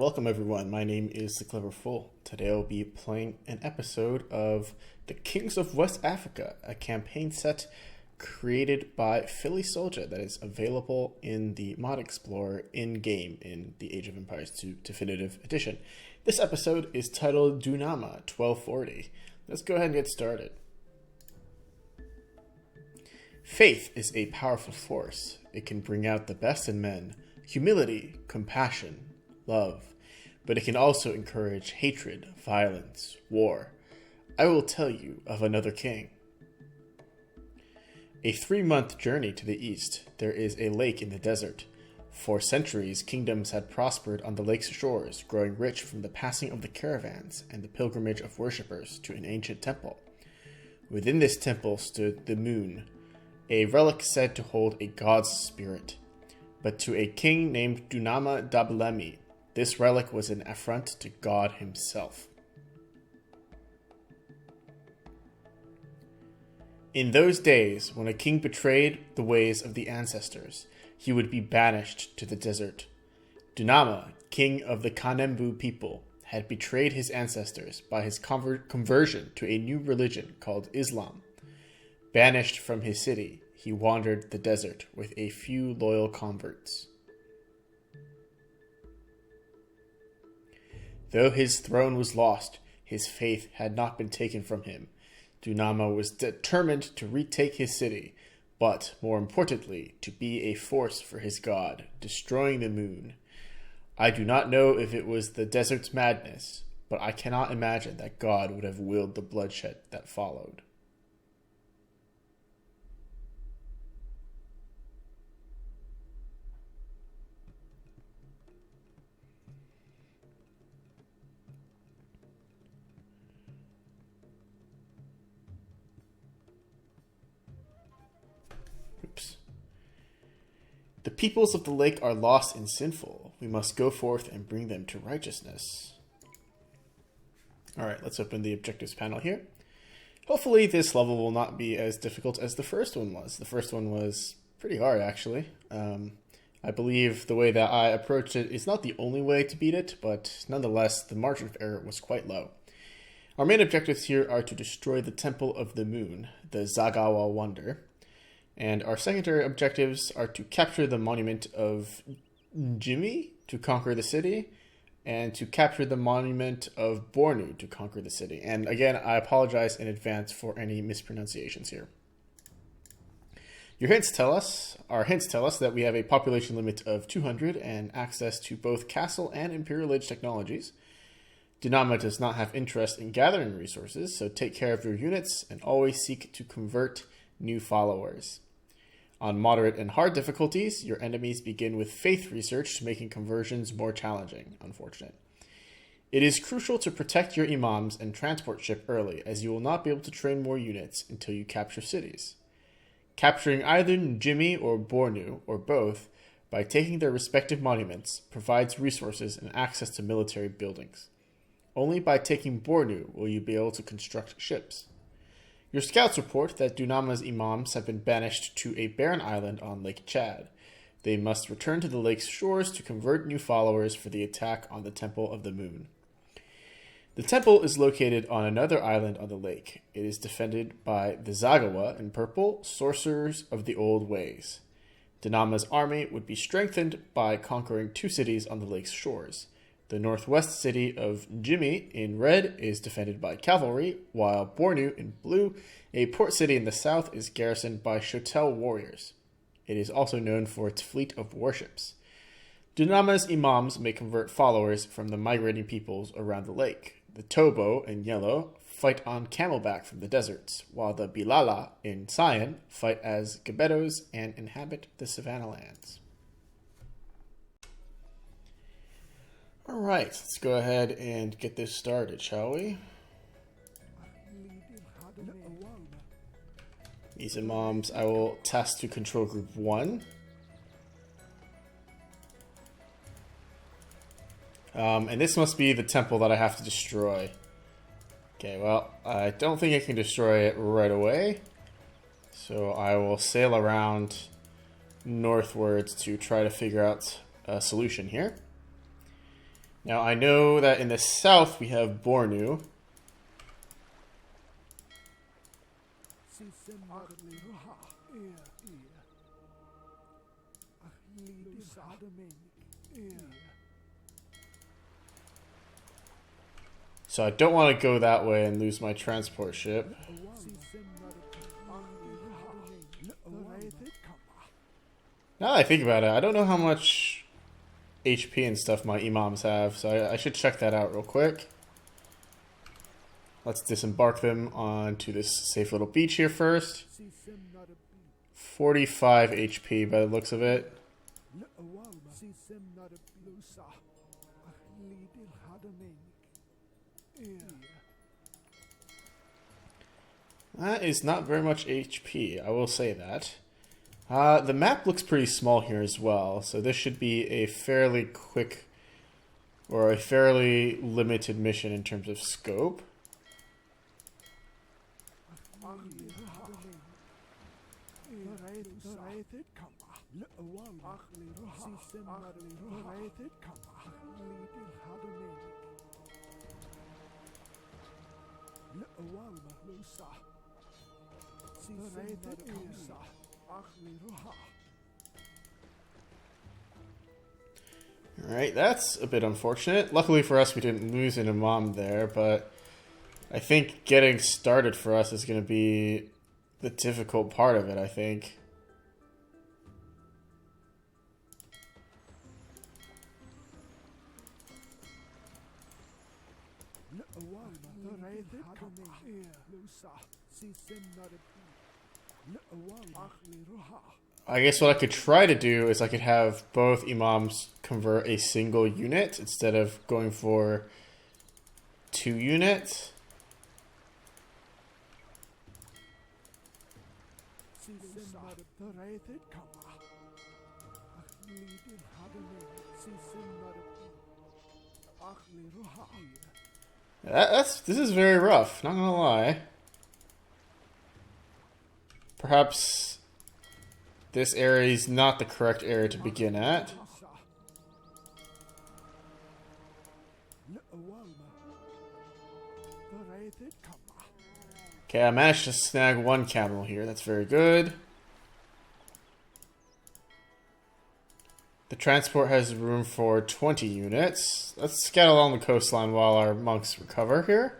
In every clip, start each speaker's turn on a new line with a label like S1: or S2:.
S1: welcome everyone. My name is The Clever Fool. Today I'll be playing an episode of The Kings of West Africa, a campaign set created by Philly Soldier that is available in the Mod Explorer in-game in the Age of Empires 2 Definitive Edition. This episode is titled Dunama 1240. Let's go ahead and get started. Faith is a powerful force. It can bring out the best in men, humility, compassion, love, but it can also encourage hatred, violence, war. I will tell you of another king. A 3-month journey to the east, there is a lake in the desert. For centuries, kingdoms had prospered on the lake's shores, growing rich from the passing of the caravans and the pilgrimage of worshippers to an ancient temple. Within this temple stood the moon, a relic said to hold a god's spirit. But to a king named Dunama Dabalemi, this relic was an affront to God himself. In those days, when a king betrayed the ways of the ancestors, he would be banished to the desert. Dunama, king of the Kanembu people, had betrayed his ancestors by his conversion to a new religion called Islam. Banished from his city, he wandered the desert with a few loyal converts. Though his throne was lost, his faith had not been taken from him. Dunama was determined to retake his city, but, more importantly, to be a force for his god, destroying the moon. I do not know if it was the desert's madness, but I cannot imagine that God would have willed the bloodshed that followed. The peoples of the lake are lost and sinful. We must go forth and bring them to righteousness. Alright, let's open the objectives panel here. Hopefully this level will not be as difficult as the first one was. The first one was pretty hard, actually. I believe the way that I approached it is not the only way to beat it, but nonetheless, the margin of error was quite low. Our main objectives here are to destroy the Temple of the Moon, the Zagawa Wonder. And our secondary objectives are to capture the monument of Jimmy to conquer the city, and to capture the monument of Bornu to conquer the city. And again, I apologize in advance for any mispronunciations here. Our hints tell us that we have a population limit of 200 and access to both castle and imperial age technologies. Dunama does not have interest in gathering resources, so take care of your units and always seek to convert new followers. On moderate and hard difficulties, your enemies begin with faith research, making conversions more challenging. Unfortunate. It is crucial to protect your imams and transport ship early, as you will not be able to train more units until you capture cities. Capturing either Jimmy or Bornu, or both, by taking their respective monuments, provides resources and access to military buildings. Only by taking Bornu will you be able to construct ships. Your scouts report that Dunama's imams have been banished to a barren island on Lake Chad. They must return to the lake's shores to convert new followers for the attack on the Temple of the Moon. The temple is located on another island on the lake. It is defended by the Zagawa in purple, sorcerers of the old ways. Dunama's army would be strengthened by conquering 2 cities on the lake's shores. The northwest city of Jimmy in red is defended by cavalry, while Bornu in blue, a port city in the south, is garrisoned by Shotel warriors. It is also known for its fleet of warships. Dunama's imams may convert followers from the migrating peoples around the lake. The Tobo in yellow fight on camelback from the deserts, while the Bilala in cyan fight as Gebetos and inhabit the savanna lands. Alright, let's go ahead and get this started, shall we? These imams I will task to control group 1. And this must be the temple that I have to destroy. Okay, well, I don't think I can destroy it right away. So I will sail around northwards to try to figure out a solution here. Now I know that in the south we have Bornu. So I don't want to go that way and lose my transport ship. Now that I think about it, I don't know how much HP and stuff my imams have, so I should check that out real quick. Let's disembark them onto this safe little beach here first. 45 HP by the looks of it. That is not very much HP, I will say that. The map looks pretty small here as well, so this should be a fairly quick or a fairly limited mission in terms of scope. Alright, that's a bit unfortunate. Luckily for us, we didn't lose an imam there, but I think getting started for us is going to be the difficult part of it, I think. I guess what I could try to do is I could have both imams convert a single unit instead of going for 2 units. This is very rough, not gonna lie. Perhaps this area is not the correct area to begin at. Okay, I managed to snag 1 camel here. That's very good. The transport has room for 20 units. Let's scout along the coastline while our monks recover here.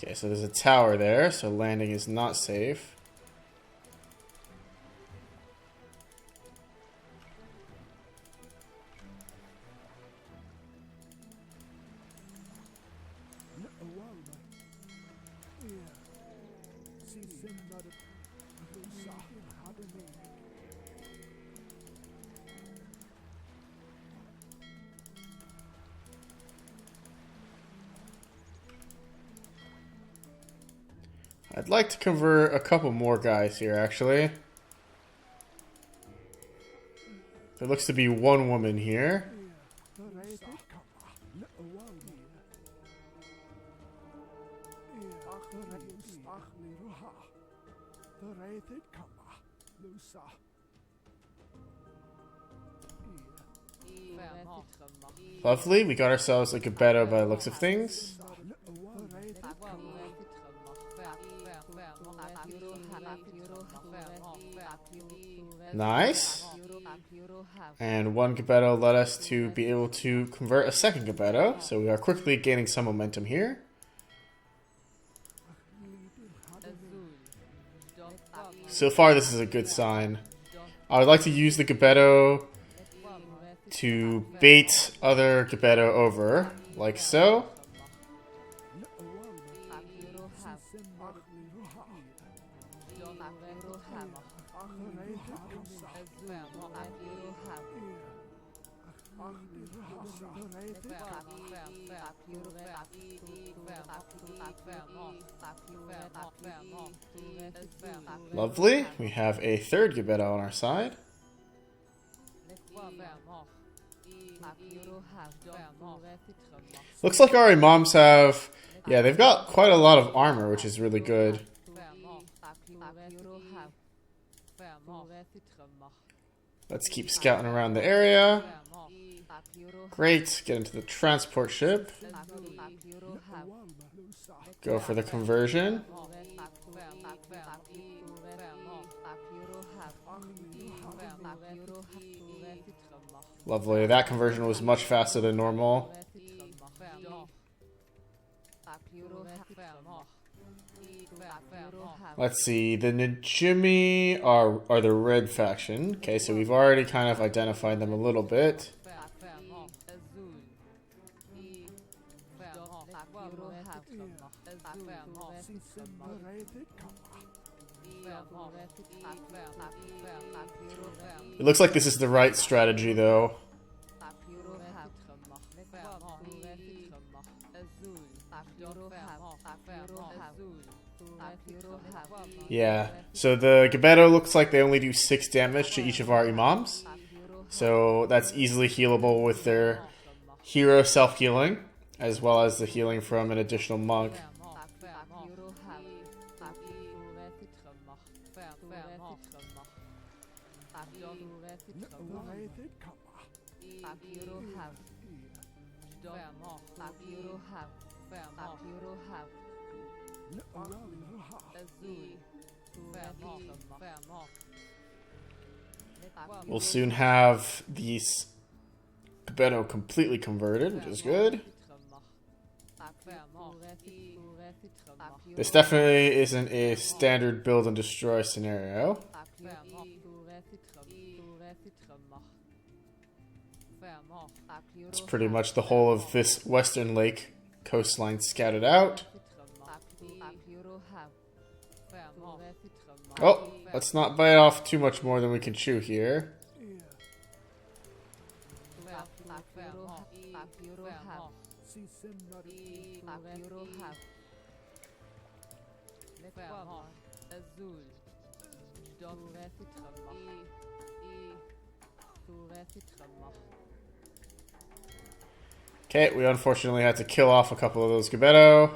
S1: Okay, so there's a tower there, so landing is not safe. I'd like to convert a couple more guys here, actually. There looks to be 1 woman here. Lovely, we got ourselves a Gebeto by the looks of things. Nice. And 1 Gebeto led us to be able to convert a 2nd Gebeto, so we are quickly gaining some momentum here. So far this is a good sign. I would like to use the Gebeto to bait other Gebeto over, like so. Lovely. We have a 3rd Gebeto on our side. Looks like our imams have... yeah, they've got quite a lot of armor, which is really good. Let's keep scouting around the area. Great. Get into the transport ship. Go for the conversion. Lovely. That conversion was much faster than normal. Let's see. The Najimi are the red faction. Okay, so we've already kind of identified them a little bit. It looks like this is the right strategy, though. Yeah, so the Gebeto looks like they only do 6 damage to each of our imams. So that's easily healable with their hero self-healing, as well as the healing from an additional monk. We'll soon have these Gebeto completely converted, which is good. This definitely isn't a standard build and destroy scenario. It's pretty much the whole of this Western Lake coastline scouted out. Oh, let's not bite off too much more than we can chew here. Okay, we unfortunately had to kill off a couple of those Gebeto.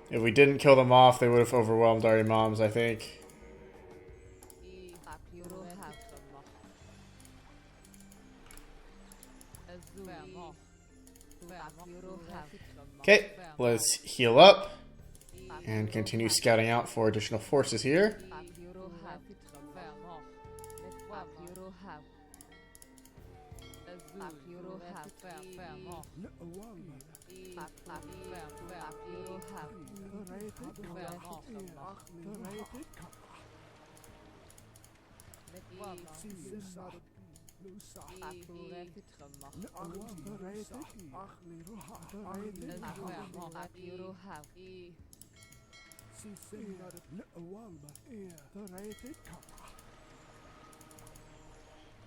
S1: If we didn't kill them off, they would have overwhelmed our imams, I think. Okay, let's heal up and continue scouting out for additional forces here.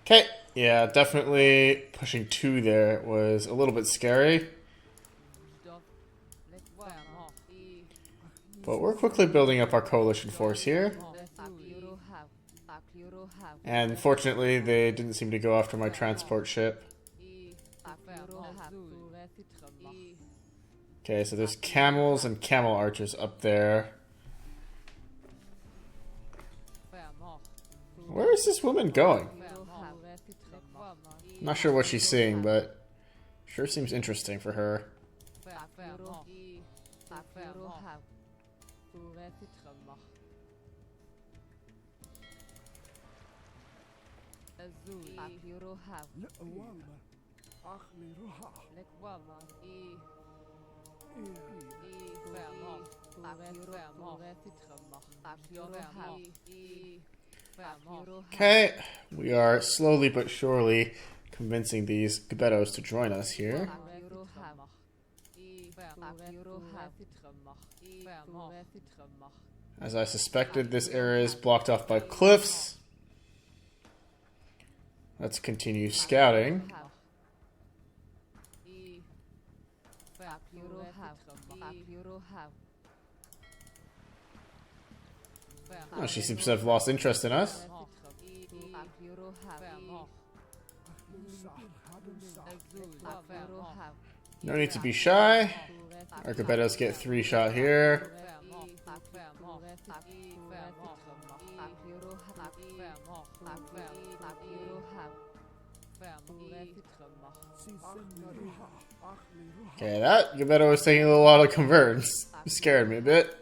S1: Okay, yeah, definitely pushing 2 there was a little bit scary. But we're quickly building up our coalition force here. And fortunately, they didn't seem to go after my transport ship. Okay, so there's camels and camel archers up there. Where is this woman going? I'm not sure what she's seeing, but sure seems interesting for her. Okay, we are slowly but surely convincing these Gebetos to join us here. As I suspected, this area is blocked off by cliffs. Let's continue scouting. Oh, she seems to have lost interest in us. No need to be shy. Our Gebetos get 3 shot here. Okay, that Gebeto was taking a little while to convert. It scared me a bit.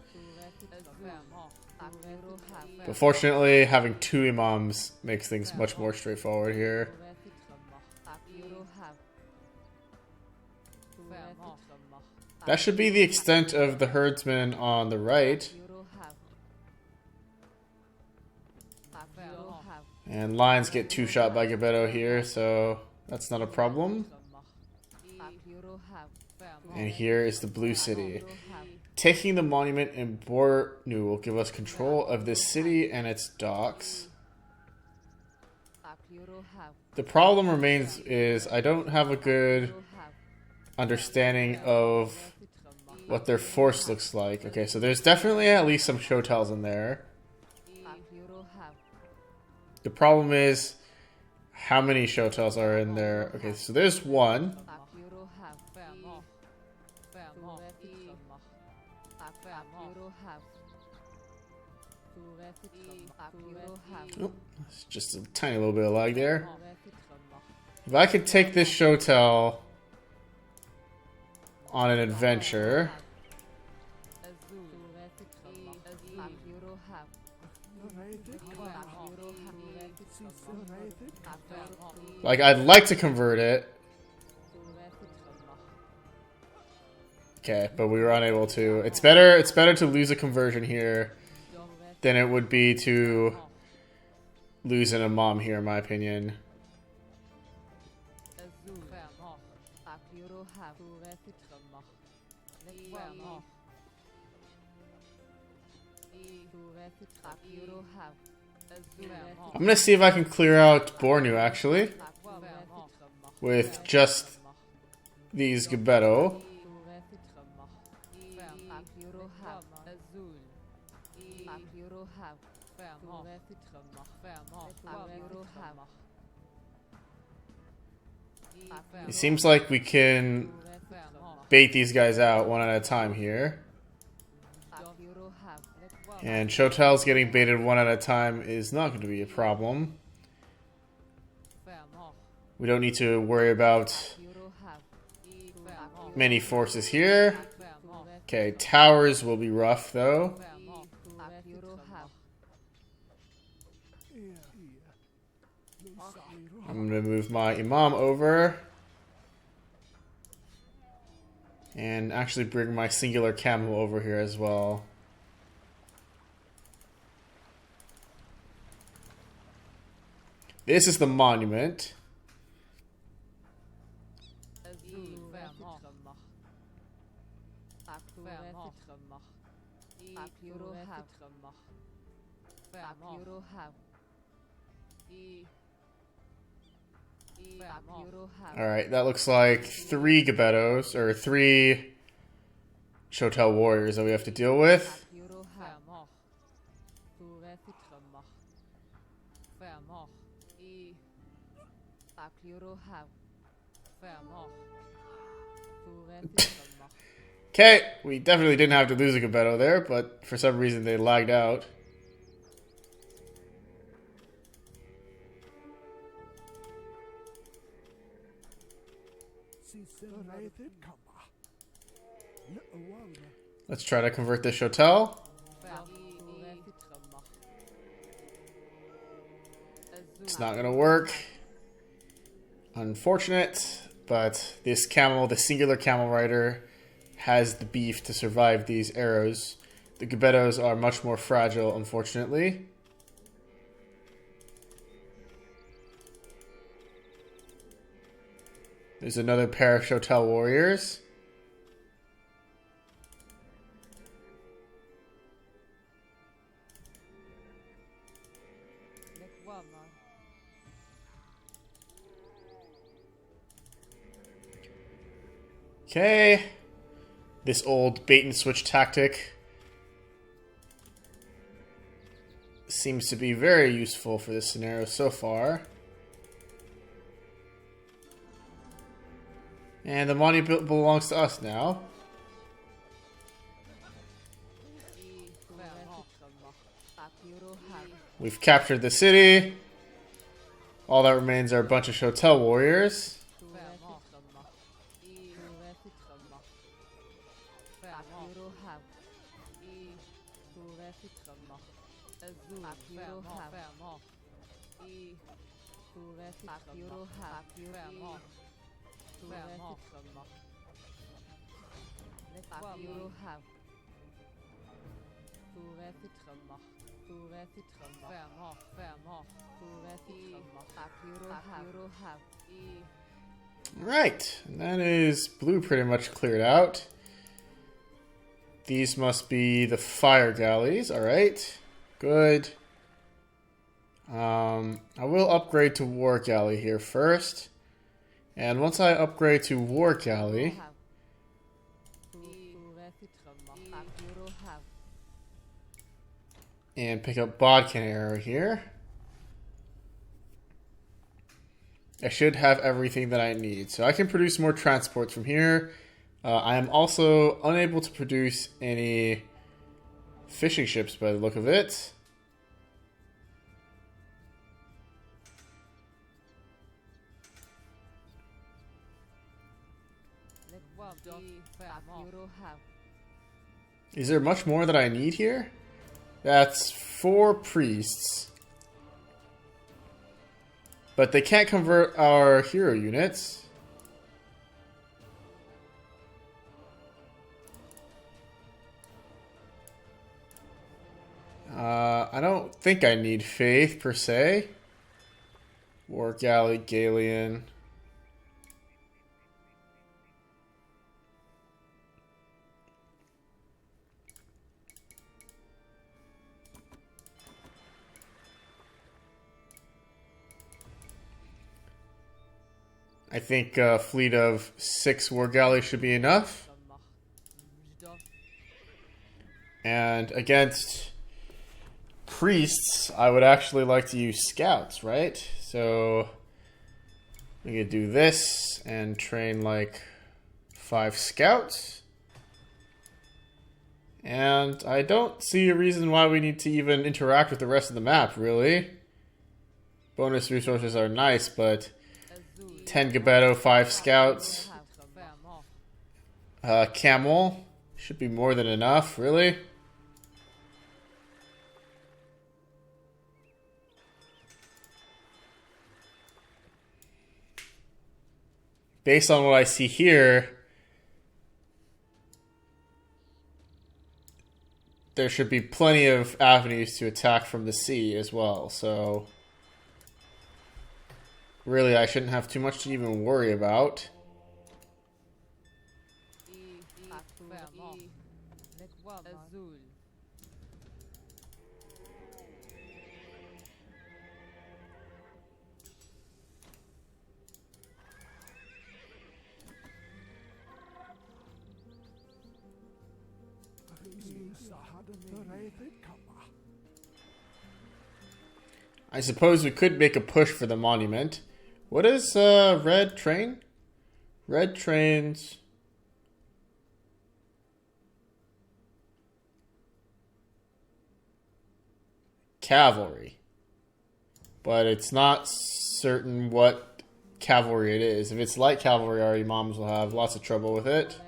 S1: But fortunately, having 2 Imams makes things much more straightforward here. That should be the extent of the herdsman on the right. And lions get 2 shot by Gebeto here, so that's not a problem. And here is the blue city. Taking the monument in Bornu will give us control of this city and its docks. The problem remains is I don't have a good understanding of what their force looks like. Okay, so there's definitely at least some shotels in there. The problem is how many shotels are in there. Okay, so there's 1. Oh, it's just a tiny little bit of lag there. If I could take this shotel on an adventure. Like, I'd like to convert it. Okay, but we were unable to. It's better to lose a conversion here than it would be to lose an Imam here, in my opinion. I'm gonna see if I can clear out Bornu, actually, with just these Gebeto. It seems like we can bait these guys out one at a time here. And Shotel's getting baited one at a time is not going to be a problem. We don't need to worry about many forces here. Okay, towers will be rough though. I'm going to move my Imam over. And actually bring my singular camel over here as well. This is the monument. Alright, that looks like 3 Gebetos, or 3 Shotel warriors that we have to deal with. Okay, we definitely didn't have to lose a Gebeto there, but for some reason they lagged out. Let's try to convert this Shotel. It's not gonna work. Unfortunate, but this camel, the singular camel rider, has the beef to survive these arrows. The Gebetos are much more fragile, unfortunately. There's another pair of Shotel warriors. Okay. This old bait and switch tactic seems to be very useful for this scenario so far. And the money belongs to us now. We've captured the city. All that remains are a bunch of hotel warriors. Right, and that is blue pretty much cleared out. These must be the fire galleys. Alright, good. I will upgrade to war galley here first. And once I upgrade to war galley, and pick up bodkin arrow here, I should have everything that I need. So I can produce more transports from here. I am also unable to produce any fishing ships by the look of it. Is there much more that I need here? That's 4 priests. But they can't convert our hero units. I don't think I need faith per se. War galley, Galian. I think a fleet of 6 war galleys should be enough. And against priests, I would actually like to use scouts, right? So we could do this and train like 5 scouts. And I don't see a reason why we need to even interact with the rest of the map, really. Bonus resources are nice, but 10 Gabetto, 5 scouts. Camel should be more than enough, really. Based on what I see here, there should be plenty of avenues to attack from the sea as well, so really I shouldn't have too much to even worry about. I suppose we could make a push for the monument. What is red train? Red trains. Cavalry. But it's not certain what cavalry it is. If it's light cavalry, our imams will have lots of trouble with it.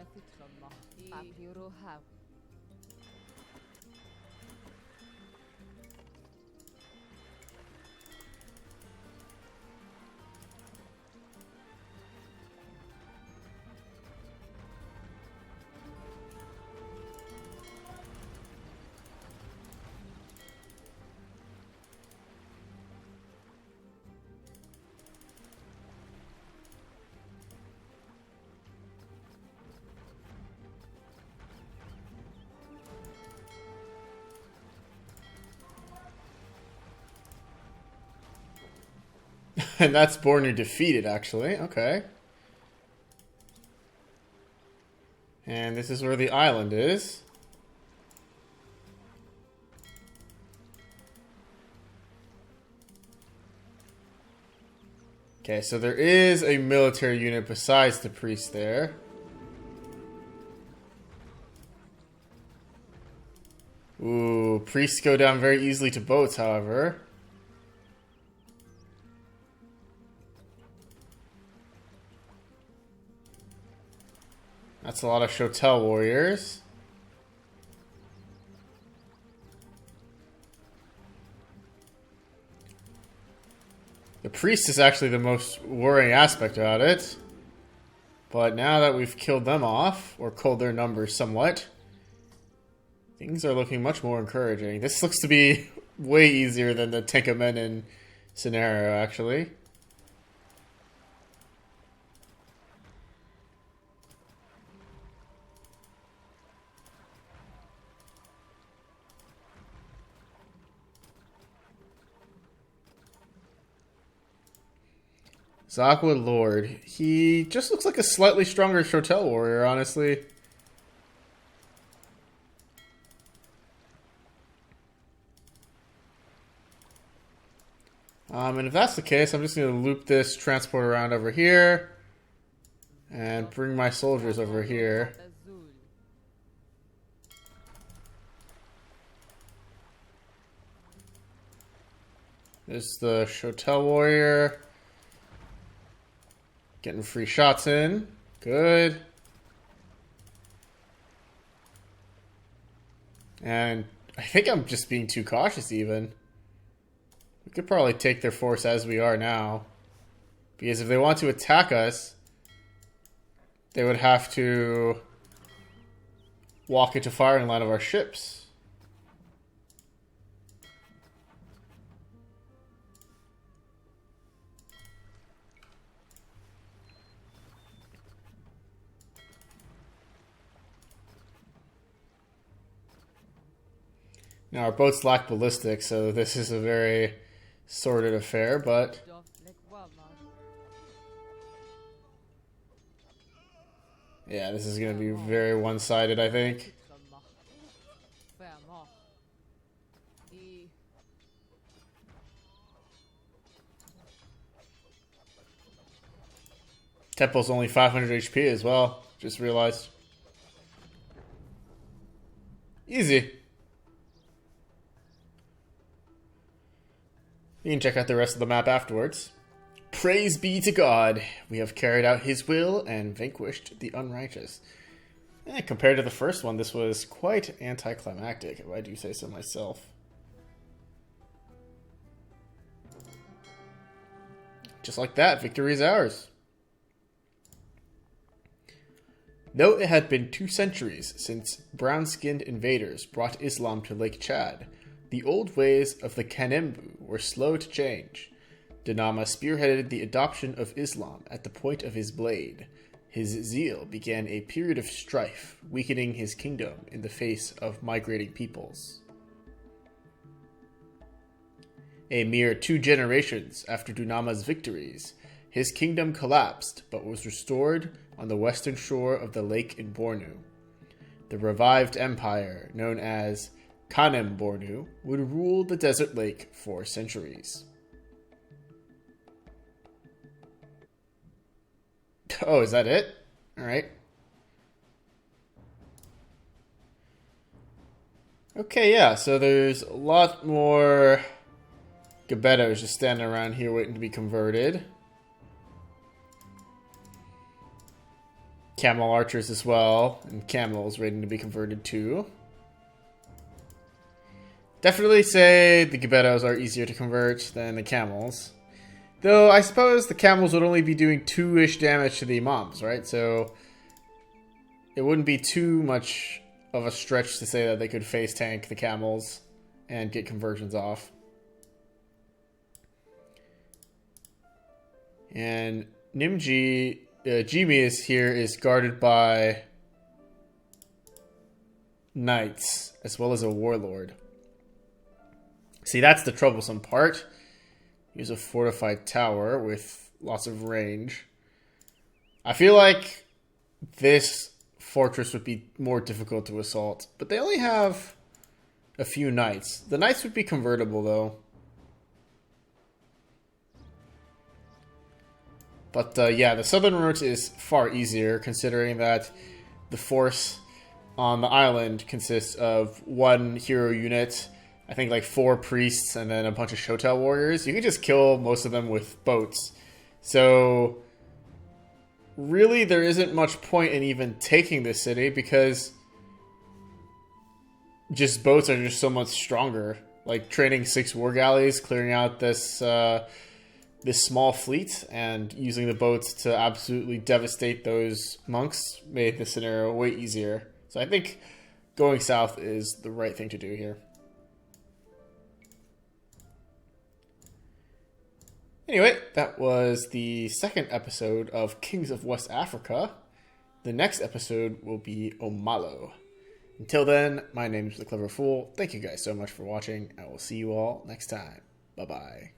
S1: And that's Bornu defeated, actually. Okay. And this is where the island is. Okay, so there is a military unit besides the priest there. Ooh, priests go down very easily to boats, however. That's a lot of Shotel warriors. The priest is actually the most worrying aspect about it. But now that we've killed them off, or culled their numbers somewhat, things are looking much more encouraging. This looks to be way easier than the Tenkamenon scenario, actually. Zakwa Lord. He just looks like a slightly stronger Shotel warrior, honestly. And if that's the case, I'm just going to loop this transport around over here. And bring my soldiers over here. There's the Shotel warrior. Getting free shots in. Good. And I think I'm just being too cautious even. We could probably take their force as we are now. Because if they want to attack us, they would have to walk into firing line of our ships. Now, our boats lack ballistics, so this is a very sordid affair, but... yeah, this is going to be very one-sided, I think. Temple's only 500 HP as well, just realized. Easy. You can check out the rest of the map afterwards. Praise be to God, we have carried out his will and vanquished the unrighteous. Compared to the first one, this was quite anticlimactic, if I do say so myself. Just like that, victory is ours. Though it had been 2 centuries since brown-skinned invaders brought Islam to Lake Chad, the old ways of the Kanembu were slow to change. Dunama spearheaded the adoption of Islam at the point of his blade. His zeal began a period of strife, weakening his kingdom in the face of migrating peoples. A mere 2 generations after Dunama's victories, his kingdom collapsed but was restored on the western shore of the lake in Bornu. The revived empire, known as Kanem Bornu, would rule the desert lake for centuries. Oh, is that it? Alright. Okay, yeah, so there's a lot more Gebettos just standing around here waiting to be converted. Camel archers as well, and camels waiting to be converted too. Definitely say the Gebettos are easier to convert than the camels. Though I suppose the camels would only be doing 2-ish damage to the imams, right? So it wouldn't be too much of a stretch to say that they could face tank the camels and get conversions off. And Nimji, Jimius here is guarded by knights as well as a warlord. See, that's the troublesome part. Here's a fortified tower with lots of range. I feel like this fortress would be more difficult to assault, but they only have a few knights. The knights would be convertible, though. But yeah, the southern route is far easier, considering that the force on the island consists of 1 hero unit I think like 4 priests and then a bunch of Shotel warriors, you can just kill most of them with boats. So really there isn't much point in even taking this city because just boats are just so much stronger. Like training 6 war galleys, clearing out this this small fleet, and using the boats to absolutely devastate those monks made the scenario way easier. So I think going south is the right thing to do here. Anyway, that was the second episode of Kings of West Africa. The next episode will be Omalo. Until then, my name is The Clever Fool. Thank you guys so much for watching. I will see you all next time. Bye-bye.